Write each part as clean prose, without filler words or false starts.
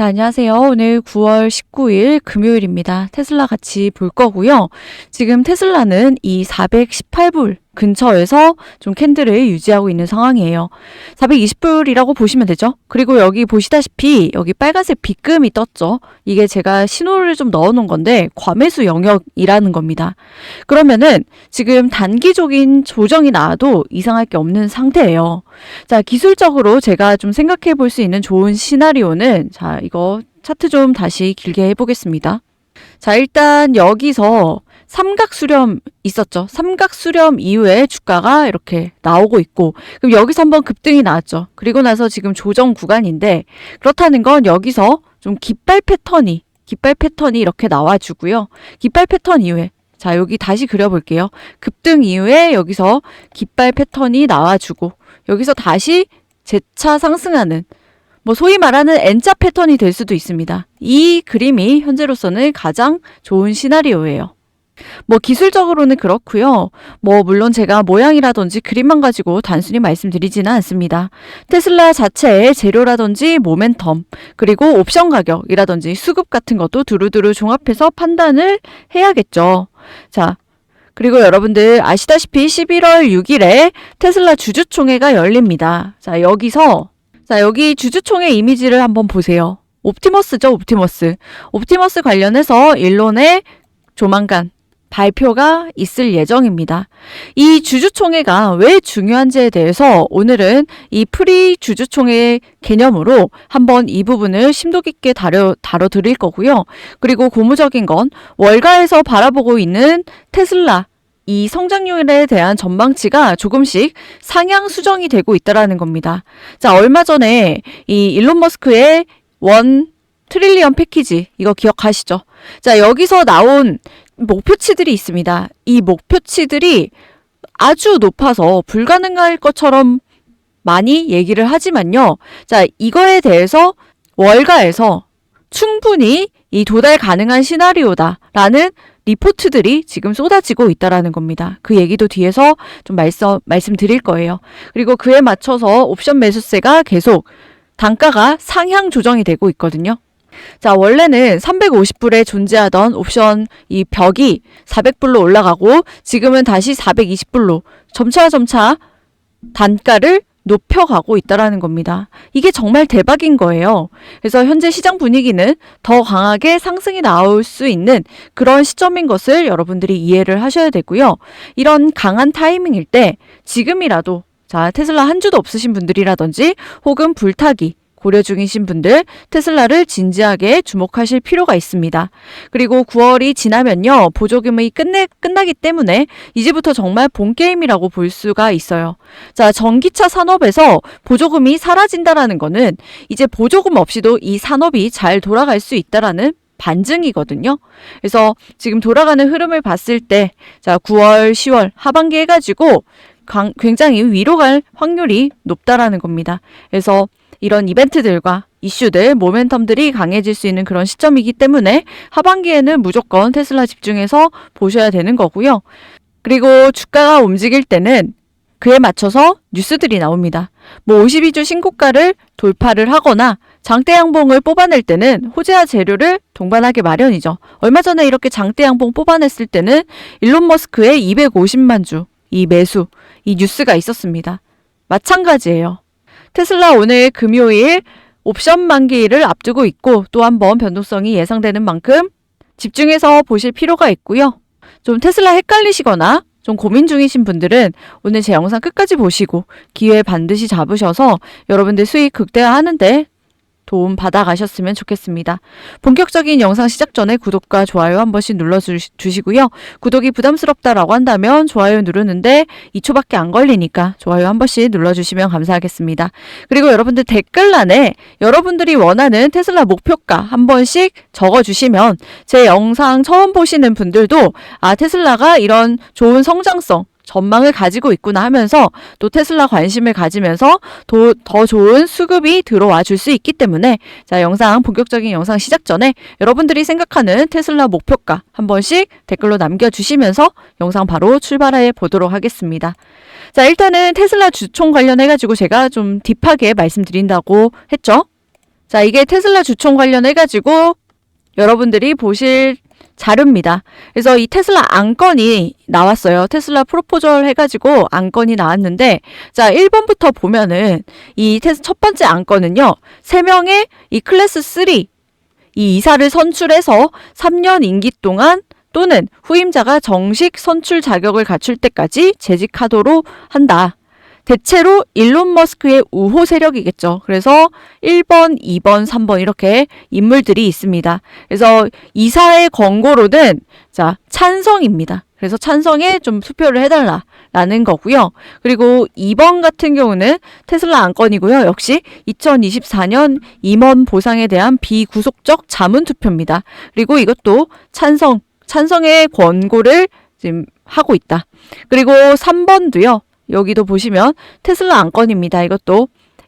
자, 안녕하세요. 오늘 9월 19일 금요일입니다. 테슬라 같이 볼 거고요. 지금 테슬라는 이 418불 근처에서 좀 캔들을 유지하고 있는 상황이에요. 420불이라고 보시면 되죠. 그리고 여기 보시다시피 여기 빨간색 빗금이 떴죠. 이게 제가 신호를 좀 넣어 놓은 건데 과매수 영역이라는 겁니다. 그러면은 지금 단기적인 조정이 나와도 이상할 게 없는 상태예요. 자, 기술적으로 제가 좀 생각해 볼 수 있는 좋은 시나리오는, 자, 이거 차트 좀 다시 길게 해보겠습니다. 자, 일단 여기서 삼각수렴 있었죠. 삼각수렴 이후에 주가가 이렇게 나오고 있고, 그럼 여기서 한번 급등이 나왔죠. 그리고 나서 지금 조정 구간인데, 그렇다는 건 여기서 좀 깃발 패턴이 이렇게 나와주고요. 깃발 패턴 이후에, 자, 여기 다시 그려볼게요. 급등 이후에 여기서 깃발 패턴이 나와주고, 여기서 다시 재차 상승하는, 뭐 소위 말하는 N자 패턴이 될 수도 있습니다. 이 그림이 현재로서는 가장 좋은 시나리오예요. 뭐 기술적으로는 그렇고요. 뭐 물론 제가 모양이라든지 그림만 가지고 단순히 말씀드리지는 않습니다. 테슬라 자체의 재료라든지 모멘텀, 그리고 옵션 가격이라든지 수급 같은 것도 두루두루 종합해서 판단을 해야겠죠. 자, 그리고 여러분들 아시다시피 11월 6일에 테슬라 주주총회가 열립니다. 자, 여기 주주총회 이미지를 한번 보세요. 옵티머스죠, 옵티머스. 옵티머스 관련해서 일론의 조만간 발표가 있을 예정입니다. 이 주주총회가 왜 중요한지에 대해서 오늘은 이 프리 주주총회 개념으로 한번 이 부분을 심도 깊게 다뤄드릴 거고요. 그리고 고무적인 건 월가에서 바라보고 있는 테슬라 이 성장률에 대한 전망치가 조금씩 상향 수정이 되고 있다라는 겁니다. 자, 얼마 전에 이 일론 머스크의 1 트릴리언 패키지, 이거 기억하시죠? 자, 여기서 나온 목표치들이 있습니다. 이 목표치들이 아주 높아서 불가능할 것처럼 많이 얘기를 하지만요. 자, 이거에 대해서 월가에서 충분히 이 도달 가능한 시나리오다라는 리포트들이 지금 쏟아지고 있다라는 겁니다. 그 얘기도 뒤에서 좀 말씀드릴 거예요. 그리고 그에 맞춰서 옵션 매수세가 계속 단가가 상향 조정이 되고 있거든요. 자, 원래는 350불에 존재하던 옵션 이 벽이 400불로 올라가고 지금은 다시 420불로 점차 단가를 높여가고 있다라는 겁니다. 이게 정말 대박인 거예요. 그래서 현재 시장 분위기는 더 강하게 상승이 나올 수 있는 그런 시점인 것을 여러분들이 이해를 하셔야 되고요. 이런 강한 타이밍일 때 지금이라도, 자, 테슬라 한 주도 없으신 분들이라든지 혹은 불타기 고려 중이신 분들 테슬라를 진지하게 주목하실 필요가 있습니다. 그리고 9월이 지나면요, 보조금이 끝나기 때문에 이제부터 정말 본 게임이라고 볼 수가 있어요. 자, 전기차 산업에서 보조금이 사라진다라는 거는 이제 보조금 없이도 이 산업이 잘 돌아갈 수 있다라는 반증이거든요. 그래서 지금 돌아가는 흐름을 봤을 때, 자, 9월, 10월 하반기 해가지고 굉장히 위로 갈 확률이 높다라는 겁니다. 그래서 이런 이벤트들과 이슈들, 모멘텀들이 강해질 수 있는 그런 시점이기 때문에 하반기에는 무조건 테슬라 집중해서 보셔야 되는 거고요. 그리고 주가가 움직일 때는 그에 맞춰서 뉴스들이 나옵니다. 뭐 52주 신고가를 돌파를 하거나 장대 양봉을 뽑아낼 때는 호재와 재료를 동반하기 마련이죠. 얼마 전에 이렇게 장대 양봉 뽑아냈을 때는 일론 머스크의 250만 주 이 매수, 이 뉴스가 있었습니다. 마찬가지예요. 테슬라 오늘 금요일 옵션 만기를 앞두고 있고 또 한 번 변동성이 예상되는 만큼 집중해서 보실 필요가 있고요. 좀 테슬라 헷갈리시거나 좀 고민 중이신 분들은 오늘 제 영상 끝까지 보시고 기회 반드시 잡으셔서 여러분들 수익 극대화하는데 도움 받아가셨으면 좋겠습니다. 본격적인 영상 시작 전에 구독과 좋아요 한 번씩 눌러주시고요. 구독이 부담스럽다라고 한다면 좋아요 누르는데 2초밖에 안 걸리니까 좋아요 한 번씩 눌러주시면 감사하겠습니다. 그리고 여러분들 댓글란에 여러분들이 원하는 테슬라 목표가 한 번씩 적어주시면 제 영상 처음 보시는 분들도 아, 테슬라가 이런 좋은 성장성 전망을 가지고 있구나 하면서 또 테슬라 관심을 가지면서 더 좋은 수급이 들어와 줄 수 있기 때문에, 자, 본격적인 영상 시작 전에 여러분들이 생각하는 테슬라 목표가 한 번씩 댓글로 남겨주시면서 영상 바로 출발해 보도록 하겠습니다. 자, 일단은 테슬라 주총 관련해가지고 제가 좀 딥하게 말씀드린다고 했죠. 자, 이게 테슬라 주총 관련해가지고 여러분들이 보실 자료입니다. 그래서 이 테슬라 안건이 나왔어요. 테슬라 프로포절 해가지고 안건이 나왔는데, 자, 1번부터 보면은 이 첫 번째 안건은요, 3명의 이 클래스 3, 이 이사를 선출해서 3년 임기 동안 또는 후임자가 정식 선출 자격을 갖출 때까지 재직하도록 한다. 대체로 일론 머스크의 우호 세력이겠죠. 그래서 1번, 2번, 3번 이렇게 인물들이 있습니다. 그래서 이사의 권고로는 자, 찬성입니다. 그래서 찬성에 좀 투표를 해달라라는 거고요. 그리고 2번 같은 경우는 테슬라 안건이고요. 역시 2024년 임원 보상에 대한 비구속적 자문 투표입니다. 그리고 이것도 찬성의 권고를 지금 하고 있다. 그리고 3번도요. 여기도 보시면 테슬라 안건입니다. 이것도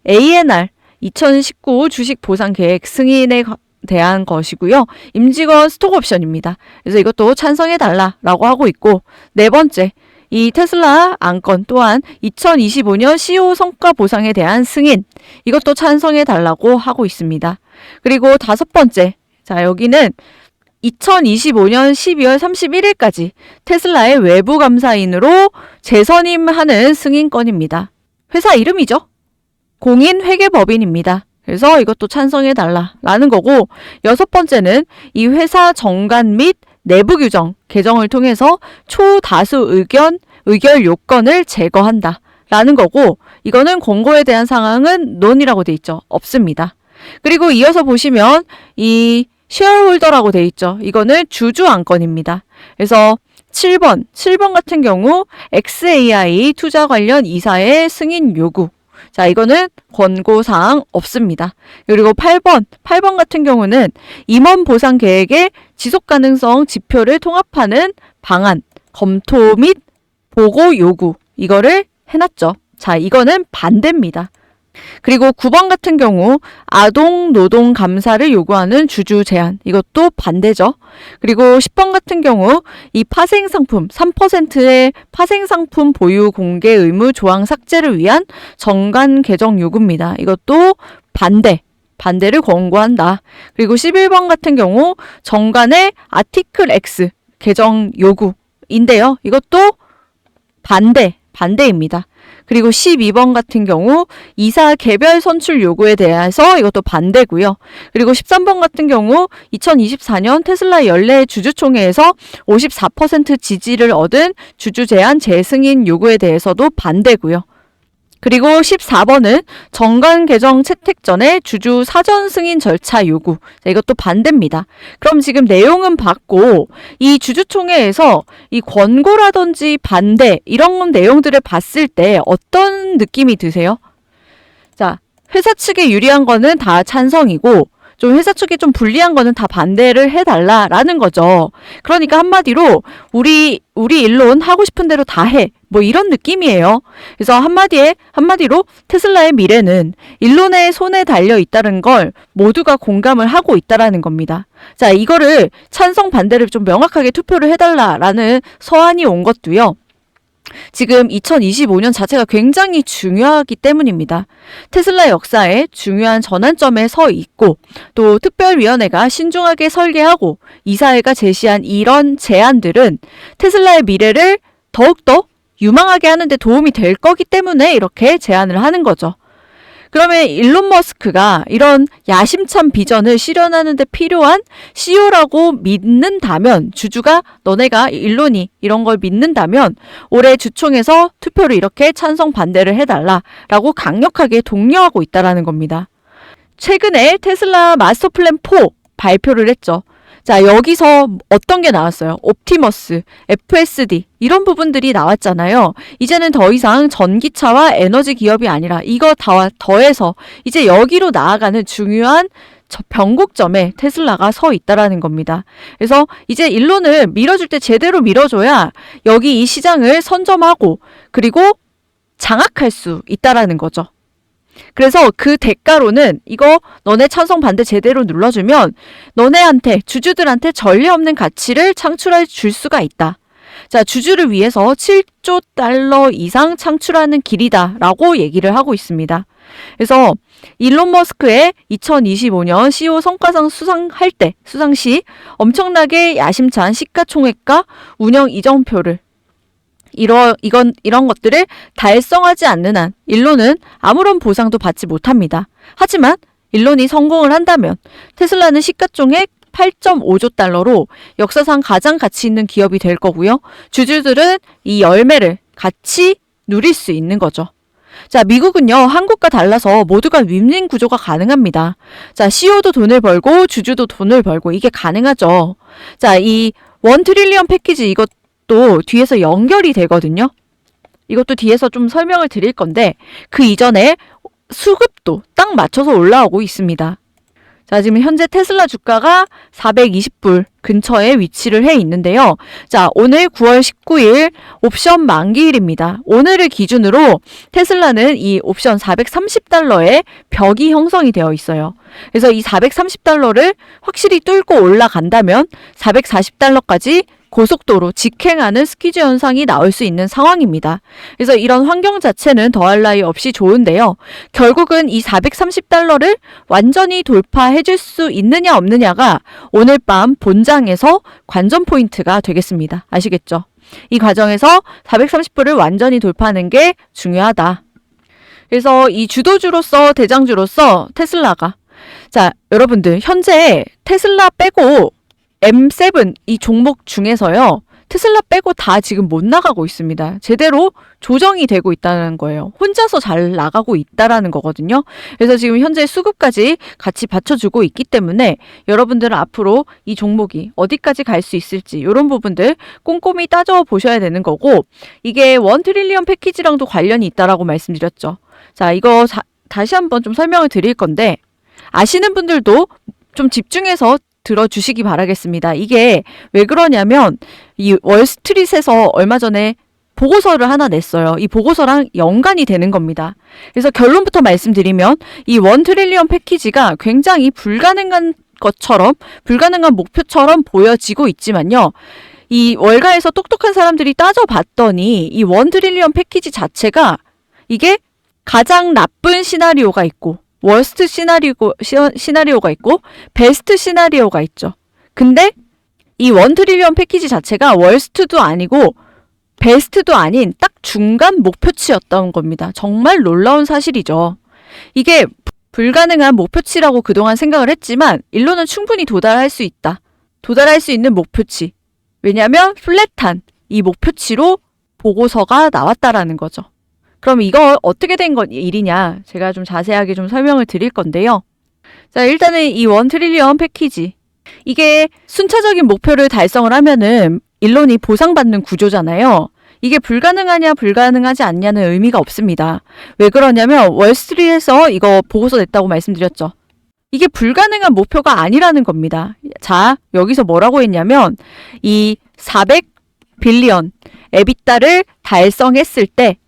ANR 2019 주식 보상 계획 승인에 대한 것이고요. 임직원 스톡 옵션입니다. 그래서 이것도 찬성해달라라고 하고 있고, 네 번째, 이 테슬라 안건 또한 2025년 CEO 성과 보상에 대한 승인, 이것도 찬성해달라고 하고 있습니다. 그리고 다섯 번째, 자, 여기는 2025년 12월 31일까지 테슬라의 외부 감사인으로 재선임하는 승인건입니다. 회사 이름이죠. 공인회계법인입니다. 그래서 이것도 찬성해달라라는 거고, 여섯 번째는 이 회사 정관 및 내부 규정 개정을 통해서 초다수 의결 요건을 제거한다 라는 거고, 이거는 권고에 대한 상황은 논이라고 돼 있죠. 없습니다. 그리고 이어서 보시면 이 쉐어홀더라고 돼 있죠. 이거는 주주 안건입니다. 그래서 7번 같은 경우 XAI 투자 관련 이사의 승인 요구. 자, 이거는 권고사항 없습니다. 그리고 8번 같은 경우는 임원 보상 계획의 지속 가능성 지표를 통합하는 방안 검토 및 보고 요구. 이거를 해놨죠. 자, 이거는 반대입니다. 그리고 9번 같은 경우 아동 노동 감사를 요구하는 주주 제한, 이것도 반대죠. 그리고 10번 같은 경우 이 파생상품 3%의 파생상품 보유 공개 의무 조항 삭제를 위한 정관 개정 요구입니다. 이것도 반대를 권고한다. 그리고 11번 같은 경우 정관의 아티클 X 개정 요구인데요. 이것도 반대입니다. 그리고 12번 같은 경우 이사 개별 선출 요구에 대해서 이것도 반대고요. 그리고 13번 같은 경우 2024년 테슬라 연례 주주총회에서 54% 지지를 얻은 주주 제한 재승인 요구에 대해서도 반대고요. 그리고 14번은 정관 개정 채택 전에 주주 사전 승인 절차 요구. 자, 이것도 반대입니다. 그럼 지금 내용은 봤고, 이 주주총회에서 이 권고라든지 반대 이런 내용들을 봤을 때 어떤 느낌이 드세요? 자, 회사 측에 유리한 거는 다 찬성이고, 좀 회사 측에 좀 불리한 거는 다 반대를 해달라라는 거죠. 그러니까 한마디로 우리 일론 하고 싶은 대로 다 해. 뭐 이런 느낌이에요. 그래서 한마디로 테슬라의 미래는 일론의 손에 달려 있다는 걸 모두가 공감을 하고 있다라는 겁니다. 자, 이거를 찬성 반대를 좀 명확하게 투표를 해달라라는 서한이 온 것도요. 지금 2025년 자체가 굉장히 중요하기 때문입니다. 테슬라 역사에 중요한 전환점에 서 있고, 또 특별위원회가 신중하게 설계하고 이사회가 제시한 이런 제안들은 테슬라의 미래를 더욱더 유망하게 하는데 도움이 될 거기 때문에 이렇게 제안을 하는 거죠. 그러면 일론 머스크가 이런 야심찬 비전을 실현하는 데 필요한 CEO라고 믿는다면, 주주가 너네가 일론이 이런 걸 믿는다면 올해 주총에서 투표를 이렇게 찬성 반대를 해달라라고 강력하게 독려하고 있다라는 겁니다. 최근에 테슬라 마스터 플랜 4 발표를 했죠. 자, 여기서 어떤 게 나왔어요? 옵티머스, FSD 이런 부분들이 나왔잖아요. 이제는 더 이상 전기차와 에너지 기업이 아니라 이거 다 더해서 이제 여기로 나아가는 중요한 변곡점에 테슬라가 서 있다라는 겁니다. 그래서 이제 일론을 밀어줄 때 제대로 밀어줘야 여기 이 시장을 선점하고 그리고 장악할 수 있다라는 거죠. 그래서 그 대가로는 이거 너네 찬성 반대 제대로 눌러주면 너네한테, 주주들한테 전례 없는 가치를 창출해 줄 수가 있다. 자, 주주를 위해서 7조 달러 이상 창출하는 길이다 라고 얘기를 하고 있습니다. 그래서 일론 머스크의 2025년 CEO 성과상 수상 시 엄청나게 야심찬 시가총액과 운영 이정표를 이런 것들을 달성하지 않는 한 일론은 아무런 보상도 받지 못합니다. 하지만 일론이 성공을 한다면 테슬라는 시가총액 8.5조 달러로 역사상 가장 가치 있는 기업이 될 거고요. 주주들은 이 열매를 같이 누릴 수 있는 거죠. 자, 미국은요, 한국과 달라서 모두가 윈윈 구조가 가능합니다. 자, CEO도 돈을 벌고 주주도 돈을 벌고 이게 가능하죠. 자, 이 1트릴리언 패키지 이것도 뒤에서 연결이 되거든요. 이것도 뒤에서 좀 설명을 드릴 건데 그 이전에 수급도 딱 맞춰서 올라오고 있습니다. 자, 지금 현재 테슬라 주가가 420불 근처에 위치를 해 있는데요. 자, 오늘 9월 19일 옵션 만기일입니다. 오늘을 기준으로 테슬라는 이 옵션 430달러의 벽이 형성이 되어 있어요. 그래서 이 430달러를 확실히 뚫고 올라간다면 440달러까지 고속도로 직행하는 스퀴즈 현상이 나올 수 있는 상황입니다. 그래서 이런 환경 자체는 더할 나위 없이 좋은데요. 결국은 이 430달러를 완전히 돌파해 줄 수 있느냐 없느냐가 오늘 밤 본장에서 관전 포인트가 되겠습니다. 아시겠죠? 이 과정에서 430불을 완전히 돌파하는 게 중요하다. 그래서 이 주도주로서 대장주로서 테슬라가 자, 여러분들 현재 테슬라 빼고 M7 이 종목 중에서요. 테슬라 빼고 다 지금 못 나가고 있습니다. 제대로 조정이 되고 있다는 거예요. 혼자서 잘 나가고 있다라는 거거든요. 그래서 지금 현재 수급까지 같이 받쳐주고 있기 때문에 여러분들은 앞으로 이 종목이 어디까지 갈 수 있을지 이런 부분들 꼼꼼히 따져보셔야 되는 거고 이게 1트릴리언 패키지랑도 관련이 있다라고 말씀드렸죠. 자, 이거 다시 한번 좀 설명을 드릴 건데 아시는 분들도 좀 집중해서 들어주시기 바라겠습니다. 이게 왜 그러냐면 이 월스트릿에서 얼마 전에 보고서를 하나 냈어요. 이 보고서랑 연관이 되는 겁니다. 그래서 결론부터 말씀드리면 이 1트릴리언 패키지가 굉장히 불가능한 목표처럼 보여지고 있지만요. 이 월가에서 똑똑한 사람들이 따져봤더니 이 1트릴리언 패키지 자체가 이게 가장 나쁜 시나리오가 있고 월스트 시나리오가 있고 베스트 시나리오가 있죠. 근데 이 1트릴리언 패키지 자체가 월스트도 아니고 베스트도 아닌 딱 중간 목표치였던 겁니다. 정말 놀라운 사실이죠. 이게 불가능한 목표치라고 그동안 생각을 했지만 일론은 충분히 도달할 수 있다. 도달할 수 있는 목표치. 왜냐하면 플랫한 이 목표치로 보고서가 나왔다라는 거죠. 그럼 이거 어떻게 된 일이냐? 제가 좀 자세하게 좀 설명을 드릴 건데요. 자, 일단은 이 1트릴리언 패키지. 이게 순차적인 목표를 달성을 하면은 일론이 보상받는 구조잖아요. 이게 불가능하냐 불가능하지 않냐는 의미가 없습니다. 왜 그러냐면 월스트리트에서 이거 보고서 냈다고 말씀드렸죠. 이게 불가능한 목표가 아니라는 겁니다. 자, 여기서 뭐라고 했냐면 이 400빌리언 에비타를 달성했을 때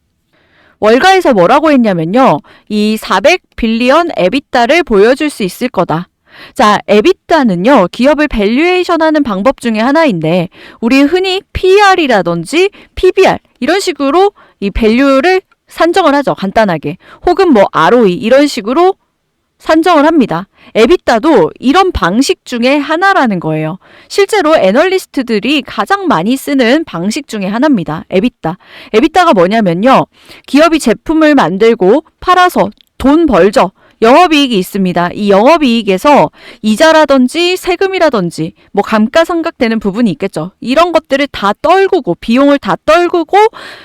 월가에서 뭐라고 했냐면요. 이 400빌리언 에비타를 보여줄 수 있을 거다. 자, 에비타는요. 기업을 밸류에이션하는 방법 중에 하나인데 우리 흔히 PER이라든지 PBR 이런 식으로 이 밸류를 산정을 하죠. 간단하게. 혹은 뭐 ROE 이런 식으로 산정을 합니다. 에비타도 이런 방식 중에 하나라는 거예요. 실제로 애널리스트들이 가장 많이 쓰는 방식 중에 하나입니다. 에비타. 에비타가 뭐냐면요. 기업이 제품을 만들고 팔아서 돈 벌죠. 영업이익이 있습니다. 이 영업이익에서 이자라든지 세금이라든지 뭐 감가상각되는 부분이 있겠죠. 이런 것들을 다 떨구고 비용을 다 떨구고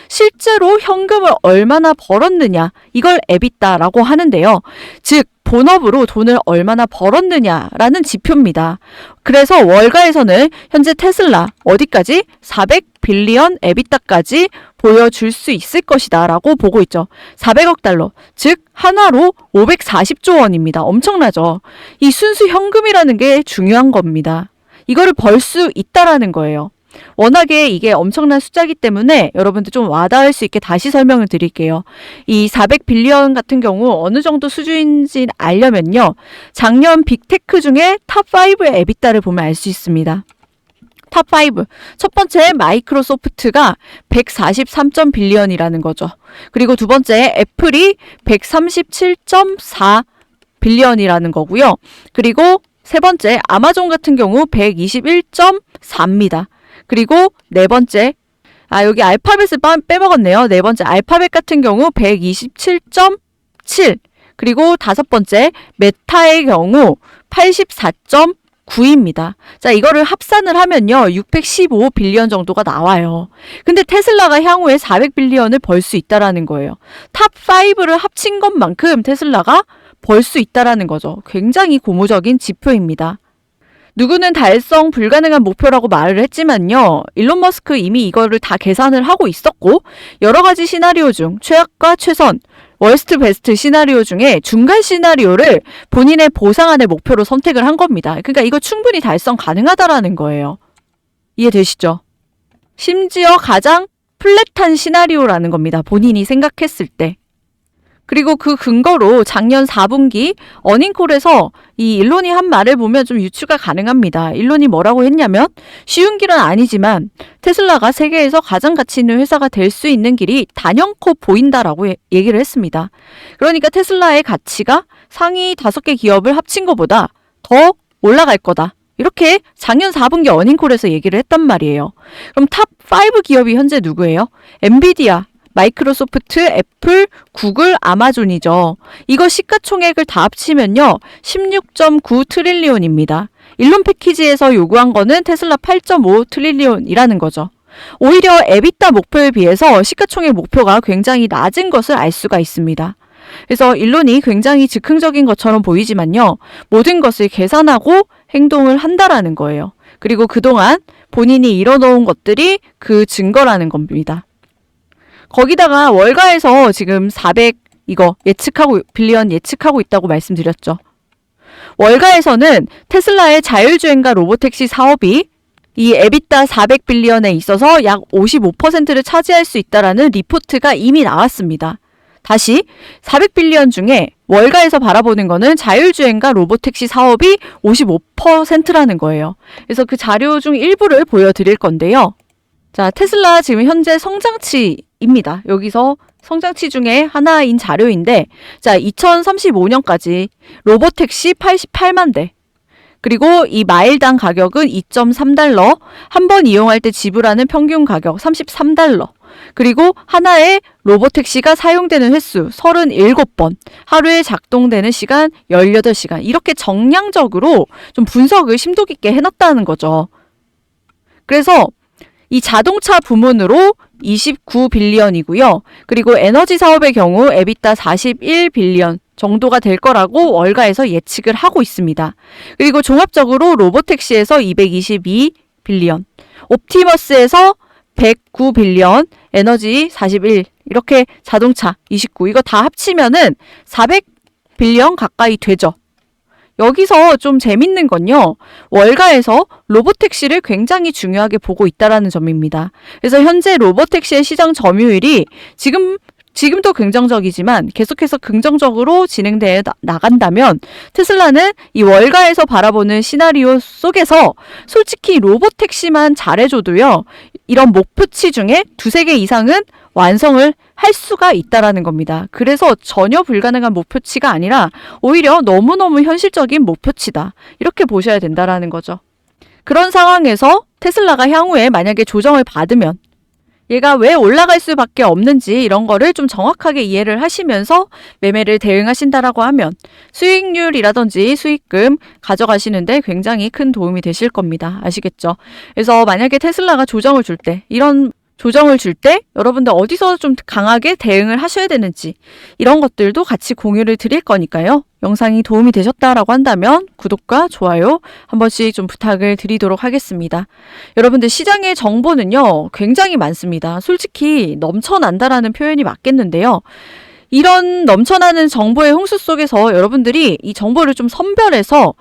실제로 현금을 얼마나 벌었느냐 이걸 에비타라고 하는데요. 즉 본업으로 돈을 얼마나 벌었느냐라는 지표입니다. 그래서 월가에서는 현재 테슬라 어디까지? 400빌리언 에비타까지 보여줄 수 있을 것이다 라고 보고 있죠. 400억 달러, 즉 한화로 540조 원입니다. 엄청나죠. 이 순수 현금이라는 게 중요한 겁니다. 이거를 벌 수 있다라는 거예요. 워낙에 이게 엄청난 숫자이기 때문에 여러분들 좀 와닿을 수 있게 다시 설명을 드릴게요. 이 400빌리언 같은 경우 어느 정도 수준인지 알려면요. 작년 빅테크 중에 탑5의 에비타를 보면 알 수 있습니다. 탑5. 첫 번째 마이크로소프트가 143.빌리언이라는 거죠. 그리고 두 번째 애플이 137.4 빌리언이라는 거고요. 그리고 세 번째 아마존 같은 경우 121.4입니다. 그리고 네 번째 여기 알파벳을 빼먹었네요. 네 번째 알파벳 같은 경우 127.7 그리고 다섯 번째 메타의 경우 84.9입니다. 자, 이거를 합산을 하면요. 615 빌리언 정도가 나와요. 근데 테슬라가 향후에 400 빌리언을 벌 수 있다라는 거예요. 탑 5를 합친 것만큼 테슬라가 벌 수 있다라는 거죠. 굉장히 고무적인 지표입니다. 누구는 달성 불가능한 목표라고 말을 했지만요. 일론 머스크 이미 이거를 다 계산을 하고 있었고 여러 가지 시나리오 중 최악과 최선, 월스트 베스트 시나리오 중에 중간 시나리오를 본인의 보상안의 목표로 선택을 한 겁니다. 그러니까 이거 충분히 달성 가능하다라는 거예요. 이해되시죠? 심지어 가장 플랫한 시나리오라는 겁니다. 본인이 생각했을 때. 그리고 그 근거로 작년 4분기 어닝콜에서 이 일론이 한 말을 보면 좀 유추가 가능합니다. 일론이 뭐라고 했냐면 쉬운 길은 아니지만 테슬라가 세계에서 가장 가치 있는 회사가 될 수 있는 길이 단연코 보인다라고 얘기를 했습니다. 그러니까 테슬라의 가치가 상위 5개 기업을 합친 것보다 더 올라갈 거다. 이렇게 작년 4분기 어닝콜에서 얘기를 했단 말이에요. 그럼 탑 5 기업이 현재 누구예요? 엔비디아, 마이크로소프트, 애플, 구글, 아마존이죠. 이거 시가총액을 다 합치면요. 16.9 트릴리온입니다. 일론 패키지에서 요구한 거는 테슬라 8.5 트릴리온이라는 거죠. 오히려 에비타 목표에 비해서 시가총액 목표가 굉장히 낮은 것을 알 수가 있습니다. 그래서 일론이 굉장히 즉흥적인 것처럼 보이지만요. 모든 것을 계산하고 행동을 한다라는 거예요. 그리고 그동안 본인이 이뤄놓은 것들이 그 증거라는 겁니다. 거기다가 월가에서 지금 400 이거 빌리언 예측하고 있다고 말씀드렸죠. 월가에서는 테슬라의 자율주행과 로보택시 사업이 이 에비타 400 빌리언에 있어서 약 55%를 차지할 수 있다라는 리포트가 이미 나왔습니다. 다시 400 빌리언 중에 월가에서 바라보는 거는 자율주행과 로보택시 사업이 55%라는 거예요. 그래서 그 자료 중 일부를 보여드릴 건데요. 자, 테슬라 지금 현재 성장치입니다. 여기서 성장치 중에 하나인 자료인데, 자, 2035년까지 로보택시 88만 대, 그리고 이 마일당 가격은 2.3달러, 한 번 이용할 때 지불하는 평균 가격 33달러, 그리고 하나의 로보택시가 사용되는 횟수 37번, 하루에 작동되는 시간 18시간, 이렇게 정량적으로 좀 분석을 심도 깊게 해놨다는 거죠. 그래서 이 자동차 부문으로 29 빌리언이고요. 그리고 에너지 사업의 경우 에비타 41 빌리언 정도가 될 거라고 월가에서 예측을 하고 있습니다. 그리고 종합적으로 로보택시에서 222 빌리언, 옵티머스에서 109 빌리언, 에너지 41, 이렇게 자동차 29, 이거 다 합치면은 400 빌리언 가까이 되죠. 여기서 좀 재밌는 건요. 월가에서 로보택시를 굉장히 중요하게 보고 있다라는 점입니다. 그래서 현재 로보택시의 시장 점유율이 지금도 긍정적이지만 계속해서 긍정적으로 진행되어 나간다면 테슬라는 이 월가에서 바라보는 시나리오 속에서 솔직히 로보택시만 잘해줘도요. 이런 목표치 중에 2-3개 이상은 완성을 할 수가 있다라는 겁니다. 그래서 전혀 불가능한 목표치가 아니라 오히려 너무너무 현실적인 목표치다. 이렇게 보셔야 된다라는 거죠. 그런 상황에서 테슬라가 향후에 만약에 조정을 받으면 얘가 왜 올라갈 수밖에 없는지 이런 거를 좀 정확하게 이해를 하시면서 매매를 대응하신다라고 하면 수익률이라든지 수익금 가져가시는데 굉장히 큰 도움이 되실 겁니다. 아시겠죠? 그래서 만약에 테슬라가 조정을 줄 때 여러분들 어디서 좀 강하게 대응을 하셔야 되는지 이런 것들도 같이 공유를 드릴 거니까요. 영상이 도움이 되셨다라고 한다면 구독과 좋아요 한 번씩 좀 부탁을 드리도록 하겠습니다. 여러분들 시장의 정보는요. 굉장히 많습니다. 솔직히 넘쳐난다라는 표현이 맞겠는데요. 이런 넘쳐나는 정보의 홍수 속에서 여러분들이 이 정보를 좀 선별해서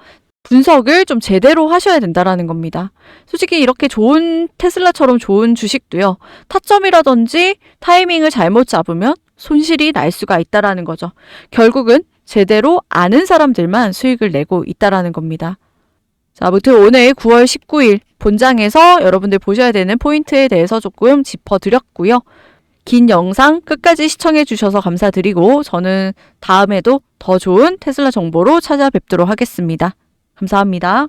분석을 좀 제대로 하셔야 된다라는 겁니다. 솔직히 이렇게 좋은 테슬라처럼 좋은 주식도요. 타점이라든지 타이밍을 잘못 잡으면 손실이 날 수가 있다라는 거죠. 결국은 제대로 아는 사람들만 수익을 내고 있다라는 겁니다. 자, 아무튼 오늘 9월 19일 본장에서 여러분들 보셔야 되는 포인트에 대해서 조금 짚어드렸고요. 긴 영상 끝까지 시청해 주셔서 감사드리고 저는 다음에도 더 좋은 테슬라 정보로 찾아뵙도록 하겠습니다. 감사합니다.